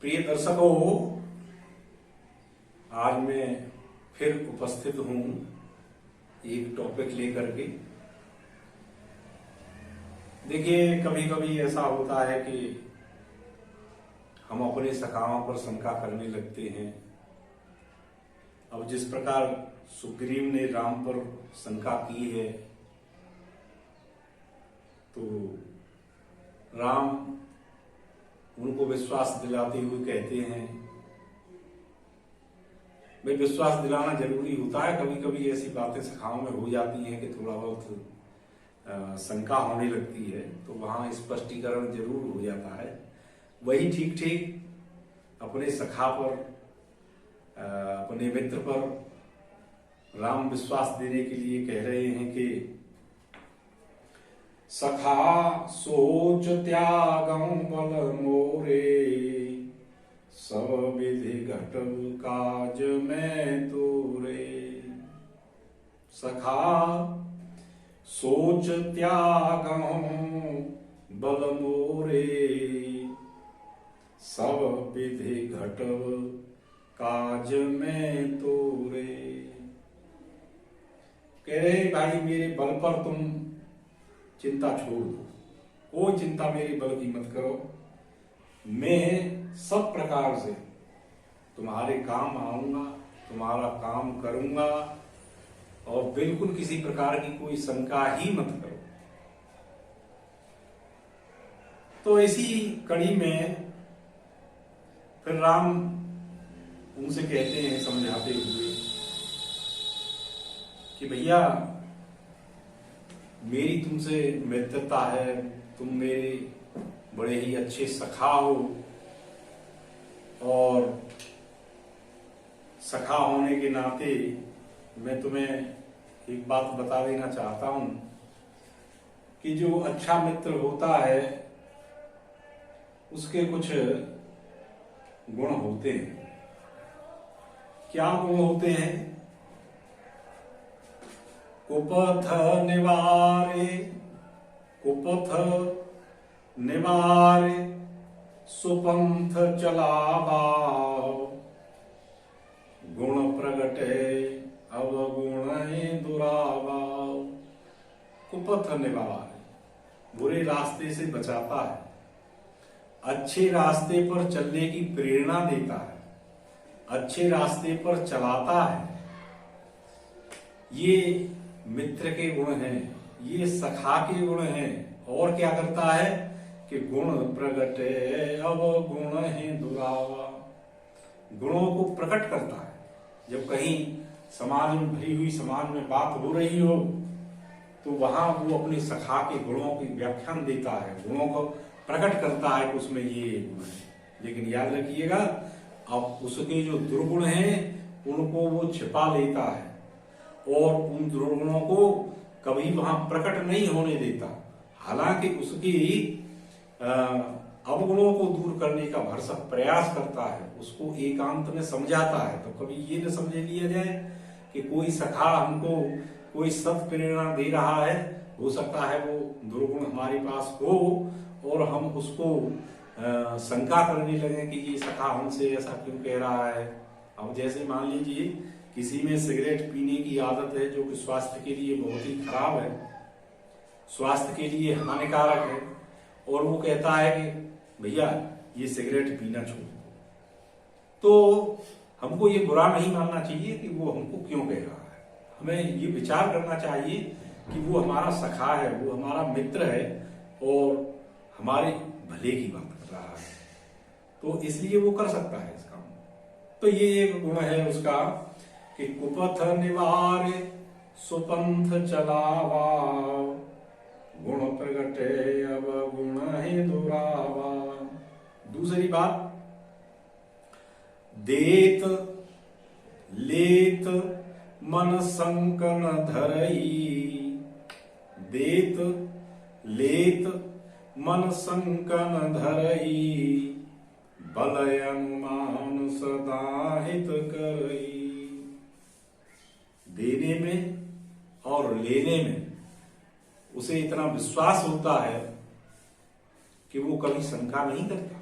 प्रिय दर्शकों, आज मैं फिर उपस्थित हूं एक टॉपिक लेकर के। देखिए, कभी कभी ऐसा होता है कि हम अपने सखाओं पर शंका करने लगते हैं। अब जिस प्रकार सुग्रीव ने राम पर शंका की है, तो राम उनको विश्वास दिलाते हुए कहते हैं, भाई विश्वास दिलाना जरूरी होता है। कभी कभी ऐसी बातें सखाओं में हो जाती हैं कि थोड़ा बहुत शंका होने लगती है, तो वहां स्पष्टीकरण जरूर हो जाता है। वही ठीक ठीक अपने सखा पर, अपने मित्र पर राम विश्वास देने के लिए कह रहे हैं कि सखा सोच त्यागं बल मोरे, सब विधि घटव काज में तोरे। सखा सोच त्यागं बल मोरे, सब विधि घटव काज में तोरे। कह रहे भाई, मेरे बल पर तुम चिंता छोड़ दो, कोई चिंता मेरे बल की मत करो। मैं सब प्रकार से तुम्हारे काम आऊंगा, तुम्हारा काम करूंगा, और बिल्कुल किसी प्रकार की कोई शंका ही मत करो। तो इसी कड़ी में फिर राम उनसे कहते हैं, समझाते हुए कि भैया, मेरी तुमसे मित्रता है, तुम मेरे बड़े ही अच्छे सखा हो, और सखा होने के नाते मैं तुम्हें एक बात बता देना चाहता हूं कि जो अच्छा मित्र होता है उसके कुछ गुण होते हैं। क्या गुण होते हैं? कुपथ निवारे, कुपथ निवारे, सुपंथ चलावा, गुण प्रगटे अवगुण दुरावा। कुपथ निवारे, बुरे रास्ते से बचाता है, अच्छे रास्ते पर चलने की प्रेरणा देता है, अच्छे रास्ते पर चलाता है। ये मित्र के गुण हैं, ये सखा के गुण हैं। और क्या करता है कि गुण प्रगटे अवगुण दुरावा, गुणों को प्रकट करता है। जब कहीं समाज में भरी हुई समाज में बात हो रही हो, तो वहां वो अपने सखा के गुणों की व्याख्यान देता है, गुणों को प्रकट करता है कि उसमें ये गुण है। लेकिन याद रखिएगा, अब उसके जो दुर्गुण हैं उनको वो छिपा लेता है, और उन दुर्गुणों को कभी वहां प्रकट नहीं होने देता। हालांकि उसकी अवगुणों को दूर करने का भरसक प्रयास करता है, उसको एकांत में समझाता है। तो कभी ये न समझ लिया जाए कि कोई सखा हमको कोई सत प्रेरणा दे रहा है, हो सकता है वो दुर्गुण हमारे पास हो और हम उसको शंका करने लगे कि ये सखा हमसे ऐसा क्यों कह रहा है। अब जैसे मान लीजिए किसी में सिगरेट पीने की आदत है, जो कि स्वास्थ्य के लिए बहुत ही खराब है, स्वास्थ्य के लिए हानिकारक है, और वो कहता है कि भैया ये सिगरेट पीना छोड़ दो। तो हमको ये बुरा नहीं मानना चाहिए कि वो हमको क्यों कह रहा है। हमें ये विचार करना चाहिए कि वो हमारा सखा है, वो हमारा मित्र है, और हमारे भले की बात कर रहा है, तो इसलिए वो कर सकता है इस काम। तो ये एक गुण है उसका कि कुपथ निवारे, सुपंथ चलावा, गुण प्रगटे अवगुण दुरावा। दूसरी बात, देत लेत मन संकन धरई, देत लेत मन संकन धरई, बलय अनुमान सदा हित करई। देने में और लेने में उसे इतना विश्वास होता है कि वो कभी शंका नहीं करता।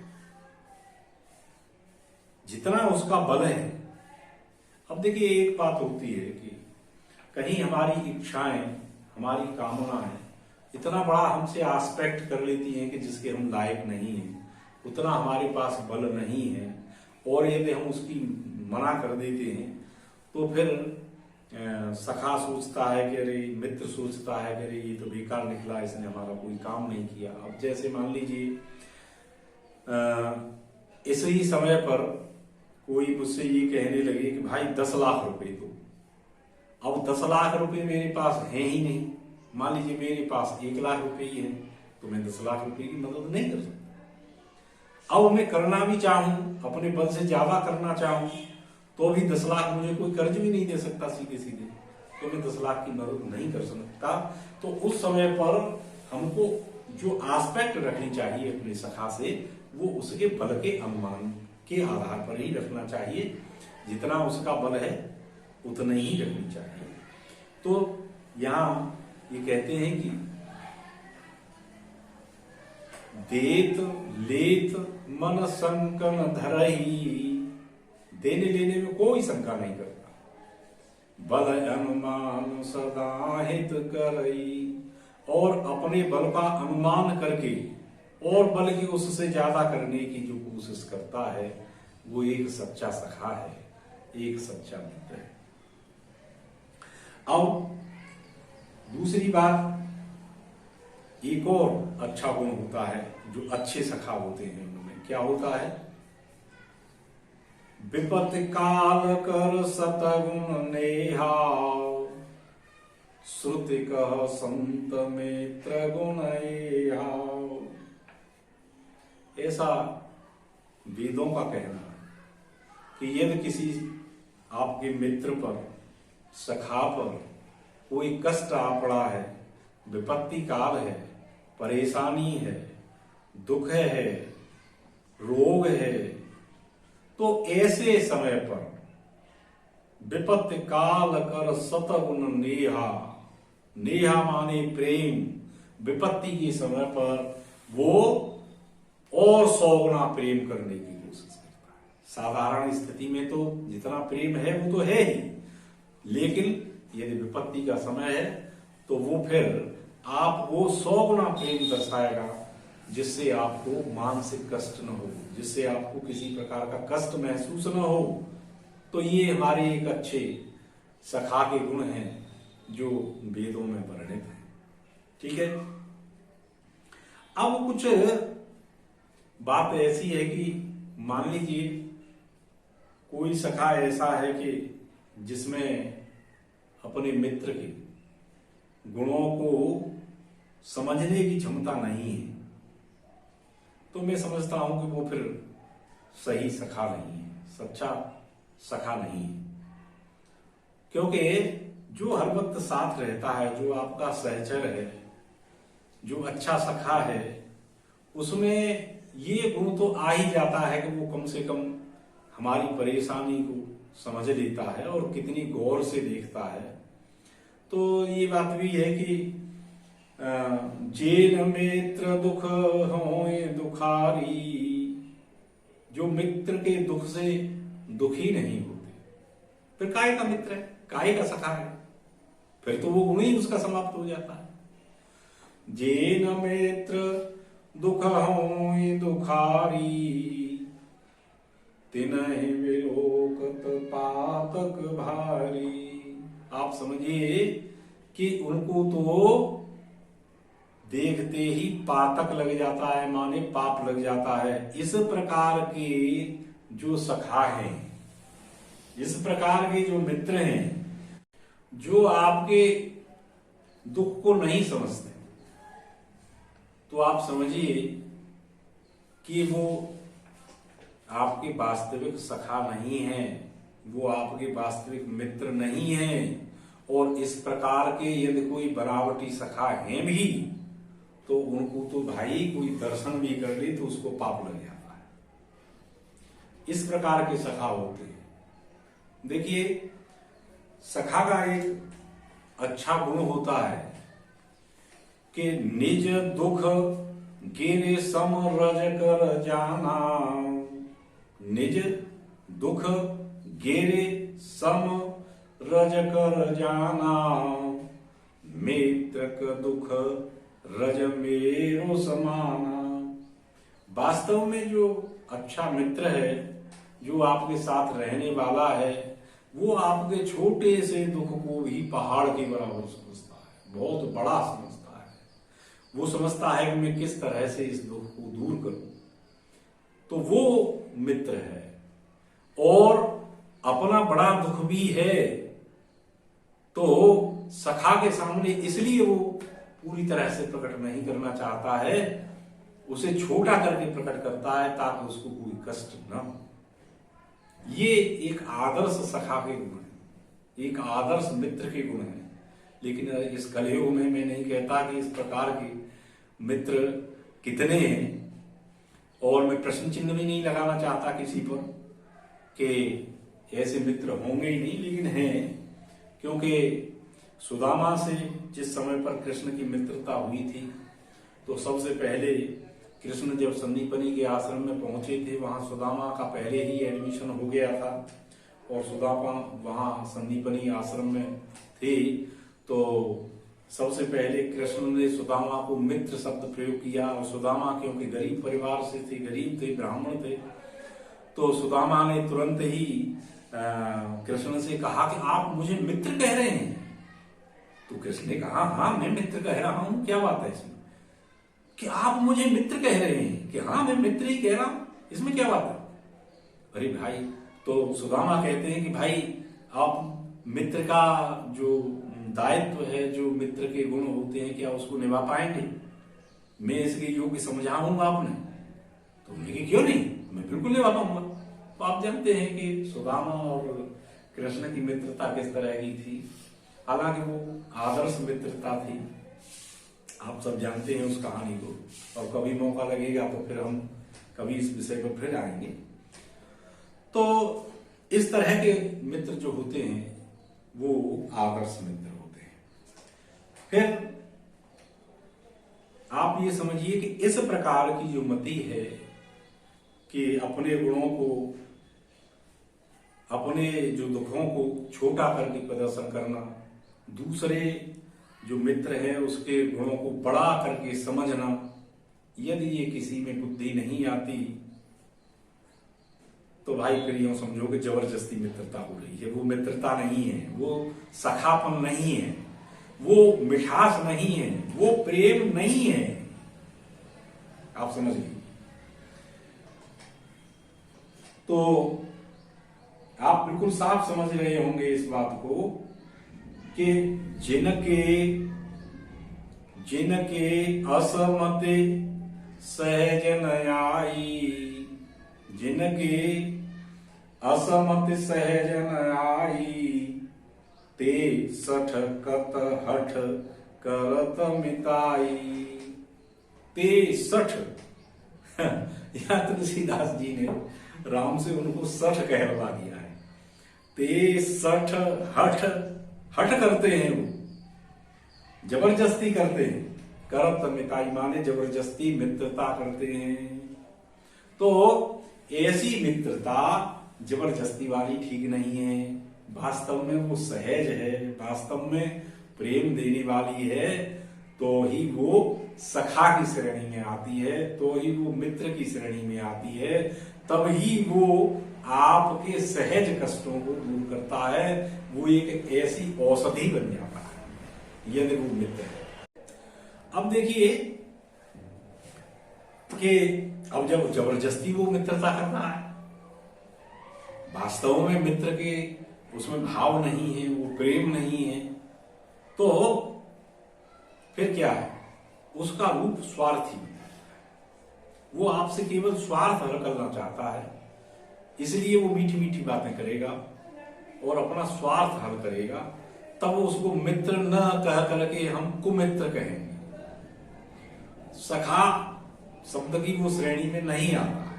जितना उसका बल है। अब देखिए एक बात होती है कि कहीं हमारी इच्छाएं, हमारी कामनाएं इतना बड़ा हमसे आस्पेक्ट कर लेती हैं कि जिसके हम लायक नहीं हैं, उतना हमारे पास बल नहीं है, और यदि हम उसकी मना कर देते हैं तो फिर सखा सोचता है कि अरे, मित्र सोचता है कि अरे ये तो बेकार निकला, इसने हमारा कोई काम नहीं किया। अब जैसे मान लीजिए इसी समय पर कोई मुझसे ये कहने लगे कि भाई 10 लाख रुपए दो। अब 10 लाख रुपए मेरे पास है ही नहीं। मान लीजिए मेरे पास 1 लाख रुपए ही है, तो मैं 10 लाख रुपए की मदद नहीं कर सकता। अब मैं करना भी चाहूं, अपने बल से ज्यादा करना चाहूं, तो भी 10 लाख मुझे कोई कर्ज भी नहीं दे सकता सीधे सीधे, तो मैं 10 लाख की मदद नहीं कर सकता। तो उस समय पर हमको जो आस्पेक्ट रखनी चाहिए अपने सखा से, वो उसके बल के अनुमान के आधार पर ही रखना चाहिए। जितना उसका बल है उतनी ही रखनी चाहिए। तो यहाँ ये कहते हैं कि देत लेत मन संकन धरही, देने लेने में कोई शंका नहीं करता। बल अनुमान सदा हित करई, और अपने बल का अनुमान करके और बल की उससे ज्यादा करने की जो कोशिश करता है, वो एक सच्चा सखा है, एक सच्चा मित्र है। अब दूसरी बात, एक और अच्छा गुण होता है जो अच्छे सखा होते हैं, उनमें क्या होता है? विपत्ति काल कर सतगुण नेहाव, श्रुति कह संत मित्र गुण एहाव। ऐसा वेदों का कहना है कि यदि किसी आपके मित्र पर, सखा पर कोई कष्ट आ पड़ा है, विपत्ति काल है, परेशानी है, दुख है, रोग है, तो ऐसे समय पर विपत्ति काल कर सतगुण नेहा, नेहा माने प्रेम, विपत्ति के समय पर वो और 100 गुना प्रेम करने की कोशिश करता है। साधारण स्थिति में तो जितना प्रेम है वो तो है ही, लेकिन यदि विपत्ति का समय है तो वो फिर आपको 100 गुना प्रेम दर्शाएगा, जिससे आपको मानसिक कष्ट न हो, जिससे आपको किसी प्रकार का कष्ट महसूस न हो। तो ये हमारे एक अच्छे सखा के गुण हैं जो वेदों में वर्णित हैं। ठीक है। अब कुछ बात ऐसी है कि मान लीजिए कोई सखा ऐसा है कि जिसमें अपने मित्र के गुणों को समझने की क्षमता नहीं है, तो मैं समझता हूं कि वो फिर सही सखा नहीं है, सच्चा सखा नहीं है। क्योंकि जो हर वक्त साथ रहता है, जो आपका सहचर है, जो अच्छा सखा है, उसमें ये गुण तो आ ही जाता है कि वो कम से कम हमारी परेशानी को समझ लेता है और कितनी गौर से देखता है। तो ये बात भी है कि जेन मित्र दुख होए दुखारी, जो मित्र के दुख से दुखी नहीं होते, फिर काहे का मित्र है, काहे का सखा है, फिर तो वो गुण ही उसका समाप्त हो जाता है। जेन मित्र दुख होए दुखारी, तिनहि विलोकत पातक भारी। आप समझिए कि उनको तो देखते ही पातक लग जाता है, माने पाप लग जाता है। इस प्रकार के जो सखा हैं, इस प्रकार के जो मित्र हैं, जो आपके दुख को नहीं समझते, तो आप समझिए कि वो आपके वास्तविक सखा नहीं है, वो आपके वास्तविक मित्र नहीं है। और इस प्रकार के यदि कोई बनावटी सखा हैं भी, तो उनको तो भाई कोई दर्शन भी कर ले तो उसको पाप लग जाता है। इस प्रकार के सखा होते हैं। देखिए, सखा का एक अच्छा गुण होता है कि निज दुख गिर सम रज कर जाना। निज दुख गेरे सम रज कर जाना, मित्र का दुख रज मेरो समाना। वास्तव में जो अच्छा मित्र है, जो आपके साथ रहने वाला है, वो आपके छोटे से दुख को भी पहाड़ के बराबर समझता है, बहुत बड़ा समझता है। वो समझता है कि मैं किस तरह से इस दुख को दूर करूं, तो वो मित्र है। और अपना बड़ा दुख भी है तो सखा के सामने इसलिए वो पूरी तरह से प्रकट नहीं करना चाहता है, उसे छोटा करके प्रकट करता है ताकि उसको कोई कष्ट न हो। ये एक आदर्श सखा के गुण है, एक आदर्श मित्र के गुण है। लेकिन इस कलयुग में मैं नहीं कहता कि इस प्रकार के मित्र कितने हैं, और मैं प्रश्न चिन्ह भी नहीं लगाना चाहता किसी पर कि ऐसे मित्र होंगे ही नहीं, लेकिन हैं। क्योंकि सुदामा से जिस समय पर कृष्ण की मित्रता हुई थी, तो सबसे पहले कृष्ण जब संदीपनी के आश्रम में पहुंचे थे, वहां सुदामा का पहले ही एडमिशन हो गया था और सुदामा वहां संदीपनी आश्रम में थे। तो सबसे पहले कृष्ण ने सुदामा को मित्र शब्द प्रयोग किया, और सुदामा क्योंकि गरीब परिवार से थे, गरीब थे, ब्राह्मण थे, तो सुदामा ने तुरंत ही कृष्ण से कहा कि आप मुझे मित्र कह रहे हैं। तो कृष्ण ने कहा, हाँ मैं मित्र कह रहा हूं, क्या बात है इसमें कि आप मुझे मित्र कह रहे हैं? कि हाँ मैं मित्र ही कह रहा हूं, इसमें क्या बात है? अरे भाई, तो सुदामा कहते हैं कि भाई आप मित्र का जो दायित्व है, जो मित्र के गुण होते हैं, क्या उसको निभा पाएंगे? मैं इसके योग्य समझाऊंगा आपने। तो उन्होंने क्यों नहीं, मैं बिल्कुल निभा पाऊंगा। तो आप जानते हैं कि सुदामा और कृष्ण की मित्रता किस तरह की थी। हालांकि वो आदर्श मित्रता थी, आप सब जानते हैं उस कहानी को, और कभी मौका लगेगा तो फिर हम कभी इस विषय पर फिर आएंगे। तो इस तरह के मित्र जो होते हैं वो आदर्श मित्र होते हैं। फिर आप ये समझिए कि इस प्रकार की जो मति है कि अपने गुणों को, अपने जो दुखों को छोटा करके प्रदर्शन करना, दूसरे जो मित्र है उसके गुणों को बड़ा करके समझना, यदि ये किसी में बुद्धि नहीं आती तो भाई फिर यूं समझो कि जबरदस्ती मित्रता हो रही है। वो मित्रता नहीं है, वो सखापन नहीं है, वो मिठास नहीं है, वो प्रेम नहीं है। आप समझ लीजिए। तो आप बिल्कुल साफ समझ रहे होंगे इस बात को कि जिनके असमते सहज न आई, जिनके असमति सहज न आई, ते सठ कत हठ करत मिताई। ते सठ या तुलसीदास जी ने राम से उनको सठ कहलवा दिया है। ते सठ हठ, हठ करते हैं, वो जबरदस्ती करते हैं। करत मिताई माने जबरदस्ती मित्रता करते हैं। तो ऐसी मित्रता जबरदस्ती वाली ठीक नहीं है। वास्तव में वो सहज है, वास्तव में प्रेम देने वाली है, तो ही वो सखा की श्रेणी में आती है, तो ही वो मित्र की श्रेणी में आती है, तब ही वो आपके सहज कष्टों को दूर करता है। वो एक ऐसी औषधि बन जाता है यदि वो मित्र है। अब देखिए कि अब जब जबरदस्ती वो मित्रता करना है, वास्तव में मित्र के उसमें भाव नहीं है, वो प्रेम नहीं है, तो फिर क्या है? उसका रूप स्वार्थी। वो आपसे केवल स्वार्थ हल करना चाहता है, इसलिए वो मीठी मीठी बातें करेगा और अपना स्वार्थ हल करेगा। तब उसको मित्र न कह करके हम कुमित्र कहेंगे। सखा शब्द की वो श्रेणी में नहीं आता है।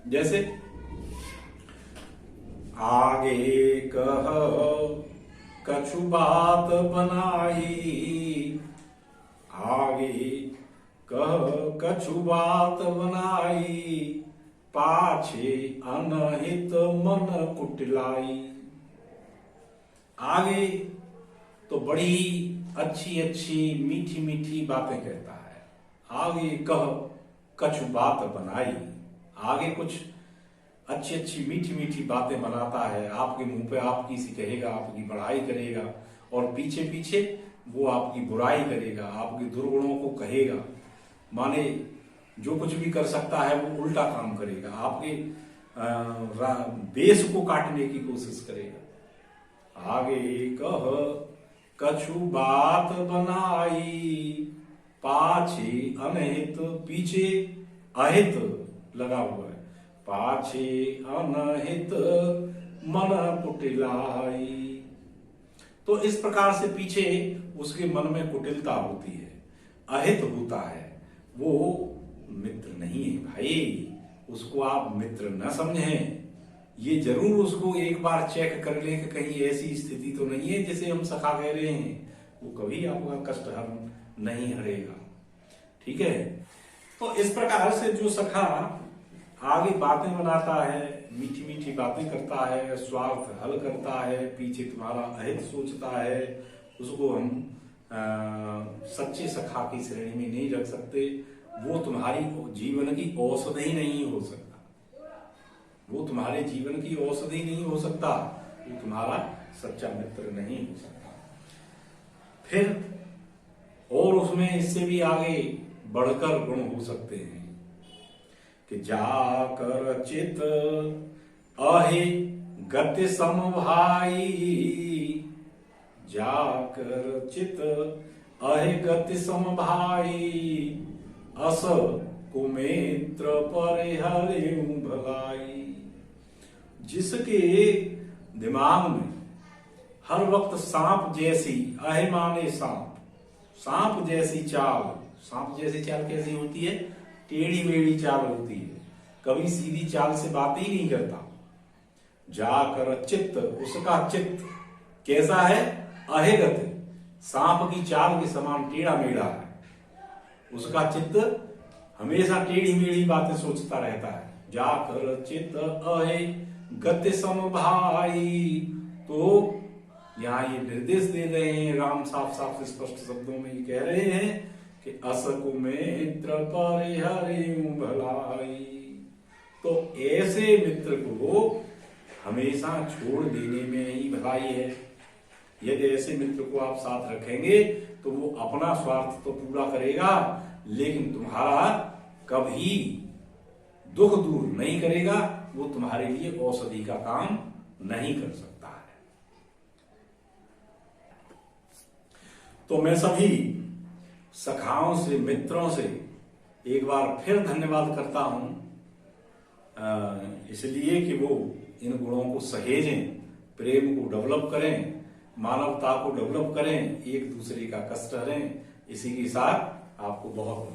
जैसे आगे कह कछु बात बनाई, आगे कह कछु बात बनाई, पाछे अनहित मन कुटिलाई। आगे तो बड़ी अच्छी अच्छी मीठी मीठी बातें कहता है। आगे कह कछु बात बनाई। आगे कुछ अच्छी अच्छी मीठी मीठी बातें बनाता है, आपके मुंह पे आपकी सी कहेगा, आपकी बड़ाई करेगा, और पीछे पीछे वो आपकी बुराई करेगा, आपके दुर्गुणों को कहेगा। माने जो कुछ भी कर सकता है वो उल्टा काम करेगा, आपके बेस को काटने की कोशिश करेगा। आगे कह कछु बात बनाई, पाछे अनहित, पीछे अहित लगा हुआ है, पाछे अनहित मन कुटिलाई। तो इस प्रकार से पीछे उसके मन में कुटिलता होती है, अहित होता है, वो मित्र नहीं है भाई। उसको आप मित्र न समझें। ये जरूर उसको एक बार चेक कर ले कि कहीं ऐसी स्थिति तो नहीं है जिसे हम सखा कह रहे हैं। वो कभी आपका कष्ट हर नहीं हरेगा। ठीक है। तो इस प्रकार से जो सखा आगे बातें बनाता है, मीठी मीठी बातें करता है, स्वार्थ हल करता है, पीछे तुम्हारा अहित सोचता है, उसको हम सच्चे सखा की श्रेणी में नहीं रख सकते। वो तुम्हारी जीवन की औषधि नहीं हो सकता। वो तुम्हारे जीवन की औषधि नहीं हो सकता। वो तुम्हारा सच्चा मित्र नहीं हो सकता। फिर और उसमें इससे भी आगे बढ़कर गुण हो सकते हैं कि जाकर चित अहे गति समभाई। जाकर चित अहे गति समभाई, अस कुमित्र परिहरिउ भलाई। जिसके दिमाग में हर वक्त सांप जैसी, अहे माने सांप, सांप जैसी चाल। सांप जैसी चाल कैसी होती है? टेढ़ी मेढ़ी चाल होती है, कभी सीधी चाल से बात ही नहीं करता। जाकर चित्त, उसका चित्त कैसा है? अहेगत, सांप की चाल के समान टेढ़ा मेढ़ा है। उसका चित्त हमेशा टेढ़ी मेढ़ी बातें सोचता रहता है। जाकर चित्त अहे गति समभाई। तो यहाँ ये निर्देश दे रहे हैं, राम साफ साफ स्पष्ट शब्दों में ये कह रहे हैं कि अस कुमित्र परिहरिउ भलाई। तो ऐसे मित्र को हमेशा छोड़ देने में ही भलाई है। यदि ऐसे मित्र को आप साथ रखेंगे तो वो अपना स्वार्थ तो पूरा करेगा, लेकिन तुम्हारा कभी दुख दूर नहीं करेगा। वो तुम्हारे लिए औषधि का काम नहीं कर सकता है। तो मैं सभी सखाओं से, मित्रों से एक बार फिर धन्यवाद करता हूं, इसलिए कि वो इन गुणों को सहेजें, प्रेम को डेवलप करें, मानवता को डेवलप करें, एक दूसरे का कष्ट हरें। इसी के साथ आपको बहुत